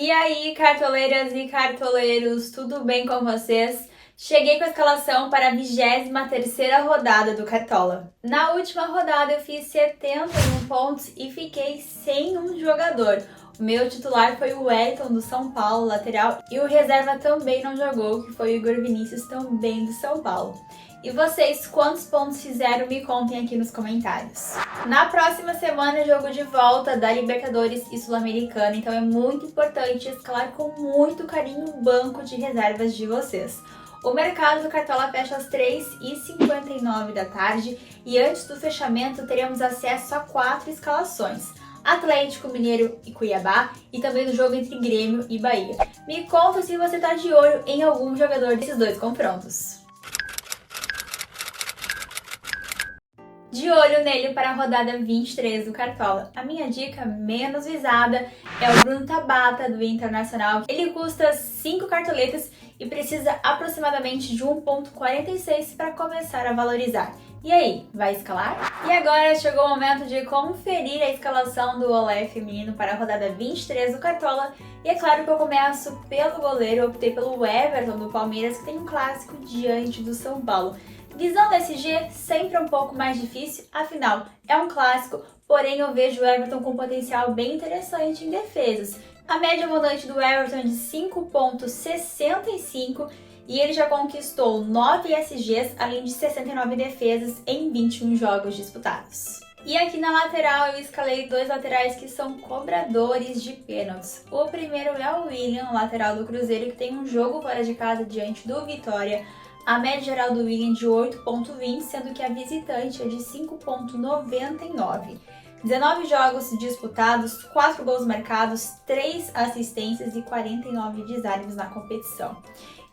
E aí, cartoleiras e cartoleiros, tudo bem com vocês? Cheguei com a escalação para a 23ª rodada do Cartola. Na última rodada eu fiz 71 pontos e fiquei sem um jogador. O meu titular foi o Wellington do São Paulo, lateral, e o reserva também não jogou, que foi o Igor Vinícius, também do São Paulo. E vocês, quantos pontos fizeram? Me contem aqui nos comentários. Na próxima semana, jogo de volta da Libertadores e Sul-Americana, então é muito importante escalar com muito carinho o banco de reservas de vocês. O mercado do Cartola fecha às 3h59 da tarde e antes do fechamento teremos acesso a 4 escalações: Atlético Mineiro e Cuiabá e também do jogo entre Grêmio e Bahia. Me conta se você está de olho em algum jogador desses dois confrontos. De olho nele para a rodada 23 do Cartola. A minha dica menos visada é o Bruno Tabata, do Internacional. Ele custa 5 cartoletas e precisa aproximadamente de 1,46 para começar a valorizar. E aí, vai escalar? E agora chegou o momento de conferir a escalação do Olé feminino para a rodada 23 do Cartola. E é claro que eu começo pelo goleiro, eu optei pelo Everton do Palmeiras, que tem um clássico diante do São Paulo. Visão do SG sempre é um pouco mais difícil, afinal, é um clássico, porém eu vejo o Everton com um potencial bem interessante em defesas. A média volante do Everton é de 5,65 e ele já conquistou 9 SGs, além de 69 defesas em 21 jogos disputados. E aqui na lateral eu escalei 2 laterais que são cobradores de pênaltis. O primeiro é o William, lateral do Cruzeiro, que tem um jogo fora de casa diante do Vitória. A média geral do William é de 8,20, sendo que a visitante é de 5,99. 19 jogos disputados, 4 gols marcados, 3 assistências e 49 desarmes na competição.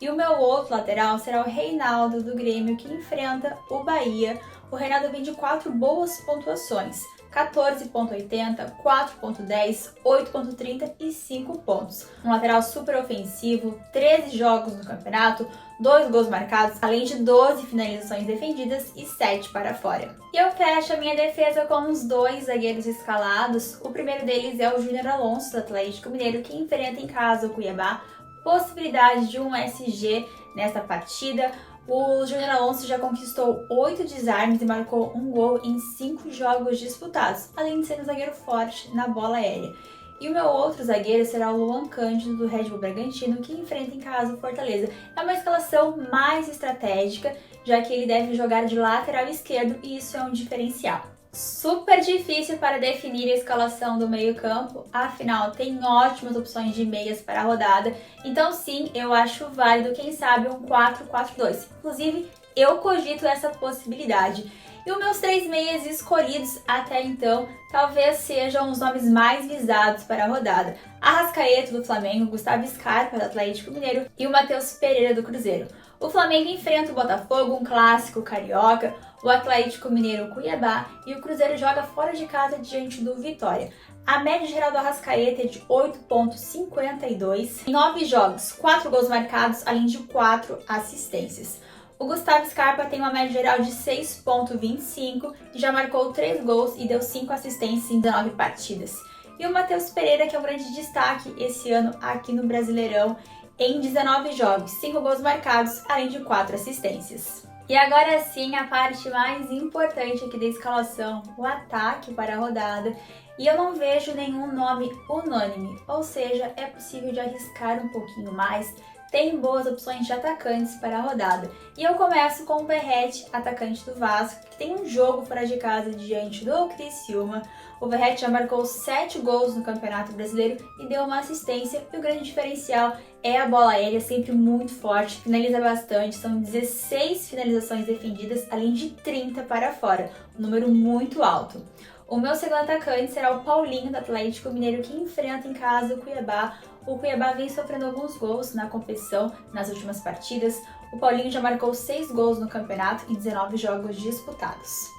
E o meu outro lateral será o Reinaldo do Grêmio, que enfrenta o Bahia. O Reinaldo vem de 4 boas pontuações: 14,80, 4,10, 8,30 e 5 pontos. Um lateral super ofensivo, 13 jogos no campeonato, 2 gols marcados, além de 12 finalizações defendidas e 7 para fora. E eu fecho a minha defesa com os 2 zagueiros escalados. O primeiro deles é o Júnior Alonso, do Atlético Mineiro, que enfrenta em casa o Cuiabá. Possibilidade de um SG nesta partida. O Júnior Alonso já conquistou 8 desarmes e marcou um gol em 5 jogos disputados, além de ser um zagueiro forte na bola aérea. E o meu outro zagueiro será o Luan Cândido, do Red Bull Bragantino, que enfrenta em casa o Fortaleza. É uma escalação mais estratégica, já que ele deve jogar de lateral esquerdo e isso é um diferencial. Super difícil para definir a escalação do meio-campo, afinal tem ótimas opções de meias para a rodada, então sim, eu acho válido, quem sabe, um 4-4-2. Inclusive, eu cogito essa possibilidade. E os meus 3 meias escolhidos até então talvez sejam os nomes mais visados para a rodada: Arrascaeta do Flamengo, Gustavo Scarpa do Atlético Mineiro e o Matheus Pereira do Cruzeiro. O Flamengo enfrenta o Botafogo, um clássico carioca, o Atlético Mineiro o Cuiabá e o Cruzeiro joga fora de casa diante do Vitória. A média geral do Arrascaeta é de 8,52, em 9 jogos, 4 gols marcados, além de 4 assistências. O Gustavo Scarpa tem uma média geral de 6,25 e já marcou 3 gols e deu 5 assistências em 19 partidas. E o Matheus Pereira, que é um grande destaque esse ano aqui no Brasileirão, em 19 jogos, 5 gols marcados, além de 4 assistências. E agora sim, a parte mais importante aqui da escalação, o ataque para a rodada. E eu não vejo nenhum nome unânime, ou seja, é possível de arriscar um pouquinho mais. Tem boas opções de atacantes para a rodada. E eu começo com o Verratti, atacante do Vasco, que tem um jogo fora de casa diante do Criciúma. O Verratti já marcou 7 gols no Campeonato Brasileiro e deu uma assistência. E o grande diferencial é a bola aérea, sempre muito forte, finaliza bastante. São 16 finalizações defendidas, além de 30 para fora, um número muito alto. O meu segundo atacante será o Paulinho, do Atlético Mineiro, que enfrenta em casa o Cuiabá. O Cuiabá vem sofrendo alguns gols na competição nas últimas partidas. O Paulinho já marcou 6 gols no campeonato em 19 jogos disputados.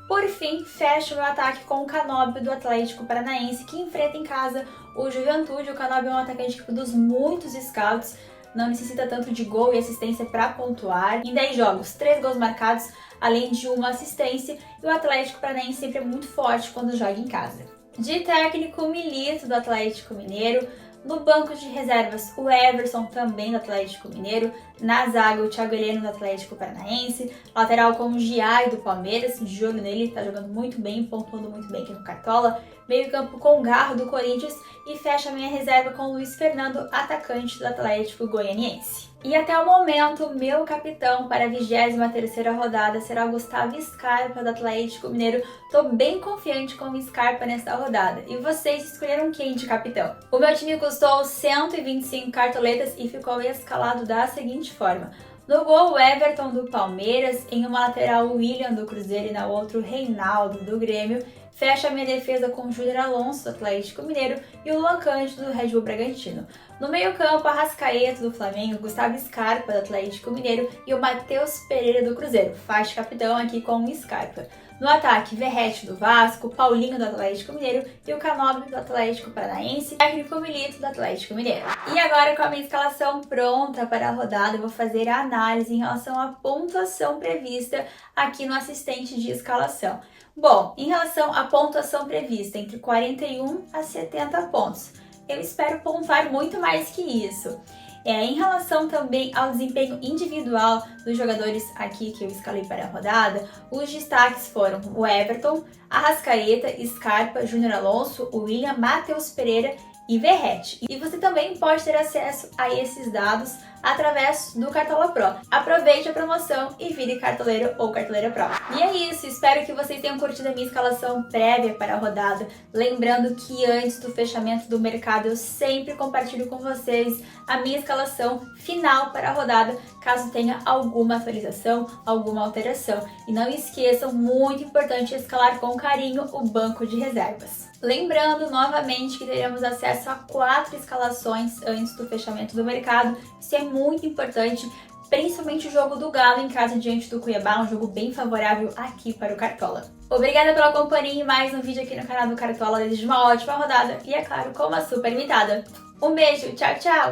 Por fim, fecha o meu ataque com o Canóbio, do Atlético Paranaense, que enfrenta em casa o Juventude. O Canóbio é um atacante que produz muitos scouts, não necessita tanto de gol e assistência para pontuar. Em 10 jogos, 3 gols marcados, além de uma assistência, e o Atlético Paranaense sempre é muito forte quando joga em casa. De técnico, Milito, do Atlético Mineiro. No banco de reservas, o Everson, também do Atlético Mineiro. Na zaga, o Thiago Heleno, do Atlético Paranaense. Lateral com o Giai, do Palmeiras, de olho nele, tá jogando muito bem, pontuando muito bem aqui no Cartola. Meio campo com o Garro, do Corinthians. E fecha a minha reserva com o Luiz Fernando, atacante do Atlético Goianiense. E até o momento, meu capitão para a 23ª rodada será o Gustavo Scarpa, do Atlético Mineiro. Tô bem confiante com o Scarpa nesta rodada. E vocês escolheram quem de capitão? O meu time custou 125 cartoletas e ficou escalado da seguinte forma. No gol, o Everton, do Palmeiras. Em uma lateral, o William, do Cruzeiro, e na outra, o Reinaldo, do Grêmio. Fecha a minha defesa com o Júnior Alonso, do Atlético Mineiro, e o Luan Cândido, do Red Bull Bragantino. No meio-campo, Arrascaeta, do Flamengo, Gustavo Scarpa, do Atlético Mineiro, e o Matheus Pereira, do Cruzeiro. Faz capitão aqui com o Scarpa. No ataque, Verratti, do Vasco, Paulinho, do Atlético Mineiro, e o Canóbio, do Atlético Paranaense, técnico Milito, do Atlético Mineiro. E agora, com a minha escalação pronta para a rodada, eu vou fazer a análise em relação à pontuação prevista aqui no assistente de escalação. Bom, em relação à pontuação prevista, entre 41 a 70 pontos, eu espero pontuar muito mais que isso. Em relação também ao desempenho individual dos jogadores aqui que eu escalei para a rodada, os destaques foram o Everton, Arrascaeta, Scarpa, Júnior Alonso, o William, Matheus Pereira e Verratti. E você também pode ter acesso a esses dados através do Cartola Pro. Aproveite a promoção e vire cartoleiro ou cartoleira pro. E é isso, espero que vocês tenham curtido a minha escalação prévia para a rodada. Lembrando que antes do fechamento do mercado eu sempre compartilho com vocês a minha escalação final para a rodada, caso tenha alguma atualização, alguma alteração. E não esqueçam, muito importante, escalar com carinho o banco de reservas. Lembrando novamente que teremos acesso a 4 escalações antes do fechamento do mercado. Isso é muito importante, principalmente o jogo do Galo em casa diante do Cuiabá, um jogo bem favorável aqui para o Cartola. Obrigada pela companhia e mais um vídeo aqui no canal do Cartola. Desejo uma ótima rodada e, é claro, com uma super limitada. Um beijo, tchau, tchau!